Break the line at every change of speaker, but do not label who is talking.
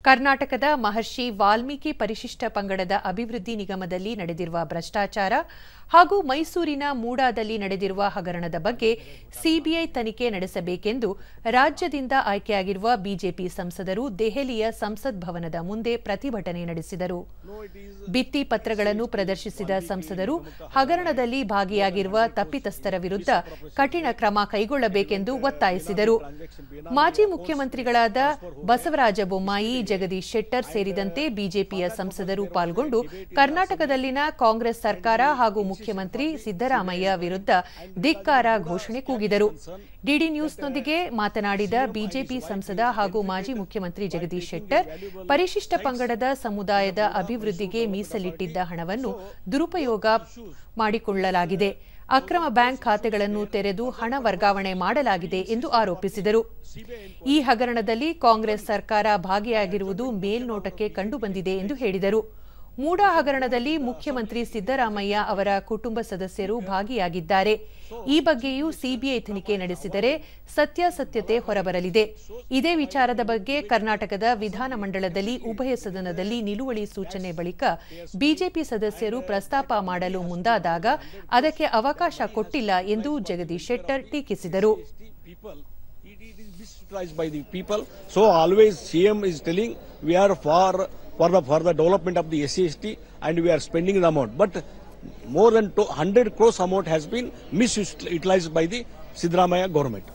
ಕರ್ನಾಟಕದ ಮಹರ್ಷಿ ವಾಲ್ಮೀಕಿ ಪರಿಶಿಷ್ಟ ಪಂಗಡದ ಅಭಿವೃದ್ಧಿ ನಿಗಮದಲ್ಲಿ ನಡೆದಿರುವ ಭ್ರಷ್ಟಾಚಾರ ಹಾಗೂ ಮೈಸೂರಿನ ಮೂಡಾದಲ್ಲಿ ನಡೆದಿರುವ ಹಗರಣದ ಬಗ್ಗೆ ಸಿಬಿಐ ತನಿಖೆ ನಡೆಸಬೇಕೆಂದು ರಾಜ್ಯದಿಂದ ಆಯ್ಕೆಯಾಗಿರುವ ಬಿಜೆಪಿ ಸಂಸದರು ದೆಹಲಿಯ ಸಂಸತ್ ಭವನದ ಮುಂದೆ ಪ್ರತಿಭಟನೆ ನಡೆಸಿದರು. ಭಿತ್ತಿ ಪತ್ರಗಳನ್ನು ಪ್ರದರ್ಶಿಸಿದ ಸಂಸದರು ಹಗರಣದಲ್ಲಿ ಭಾಗಿಯಾಗಿರುವ ತಪ್ಪಿತಸ್ಥರ ವಿರುದ್ಧ ಕಠಿಣ ಕ್ರಮ ಕೈಗೊಳ್ಳಬೇಕೆಂದು ಒತ್ತಾಯಿಸಿದರು. ಮಾಜಿ ಮುಖ್ಯಮಂತ್ರಿಗಳಾದ ಬಸವರಾಜ ಬೊಮ್ಮಾಯಿ, ಜಗದೀಶ್ ಶೆಟ್ಟರ್ ಸೇರಿದಂತೆ ಬಿಜೆಪಿಯ ಸಂಸದರು ಪಾಲ್ಗೊಂಡು ಕರ್ನಾಟಕದಲ್ಲಿನ ಕಾಂಗ್ರೆಸ್ ಸರ್ಕಾರ ಹಾಗೂ ಮುಖ್ಯಮಂತ್ರಿ ಸಿದ್ದರಾಮಯ್ಯ ವಿರುದ್ಧ ಧಿಕ್ಕಾರ ಘೋಷಣೆ ಕೂಗಿದರು. ಡಿಡಿ ನ್ಯೂಸ್ನೊಂದಿಗೆ ಮಾತನಾಡಿದ ಬಿಜೆಪಿ ಸಂಸದ ಹಾಗೂ ಮಾಜಿ ಮುಖ್ಯಮಂತ್ರಿ ಜಗದೀಶ್ ಶೆಟ್ಟರ್, ಪರಿಶಿಷ್ಟ ಪಂಗಡದ ಸಮುದಾಯದ ಅಭಿವೃದ್ಧಿಗೆ ಮೀಸಲಿಟ್ಟಿದ್ದ ಹಣವನ್ನು ದುರುಪಯೋಗ ಮಾಡಿಕೊಳ್ಳಲಾಗಿದೆ. ಅಕ್ರಮ ಬ್ಯಾಂಕ್ ಖಾತೆಗಳನ್ನು ತೆರೆದು ಹಣ ವರ್ಗಾವಣೆ ಮಾಡಲಾಗಿದೆ ಎಂದು ಆರೋಪಿಸಿದರು. ಈ ಹಗರಣದಲ್ಲಿ ಕಾಂಗ್ರೆಸ್ ಸರ್ಕಾರ ಭಾಗಿಯಾಗಿರುವುದು ಮೇಲ್ನೋಟಕ್ಕೆ ಕಂಡುಬಂದಿದೆ ಎಂದು ಹೇಳಿದರು. ಮೂಡಾ ಹಗರಣದಲ್ಲಿ ಮುಖ್ಯಮಂತ್ರಿ ಸಿದ್ದರಾಮಯ್ಯ ಅವರ ಕುಟುಂಬ ಸದಸ್ಯರು ಭಾಗಿಯಾಗಿದ್ದಾರೆ. ಈ ಬಗ್ಗೆಯೂ ಸಿಬಿಐ ತನಿಖೆ ನಡೆಸಿದರೆ ಸತ್ಯಾಸತ್ಯತೆ ಹೊರಬರಲಿದೆ. ಇದೇ ವಿಚಾರದ ಬಗ್ಗೆ ಕರ್ನಾಟಕದ ವಿಧಾನಮಂಡಲದಲ್ಲಿ ಉಭಯ ಸದನದಲ್ಲಿ ನಿಲುವಳಿ ಸೂಚನೆ ಬಳಿಕ ಬಿಜೆಪಿ ಸದಸ್ಯರು ಪ್ರಸ್ತಾಪ ಮಾಡಲು ಮುಂದಾದಾಗ ಅದಕ್ಕೆ ಅವಕಾಶ ಕೊಟ್ಟಿಲ್ಲ ಎಂದು ಜಗದೀಶ್ ಶೆಟ್ಟರ್ ಟೀಕಿಸಿದರು.
By the people, so always CM is telling we are for the development of the SC/ST and we are spending the amount, but more than 100 crores amount has been misutilized by the Siddaramaiah government.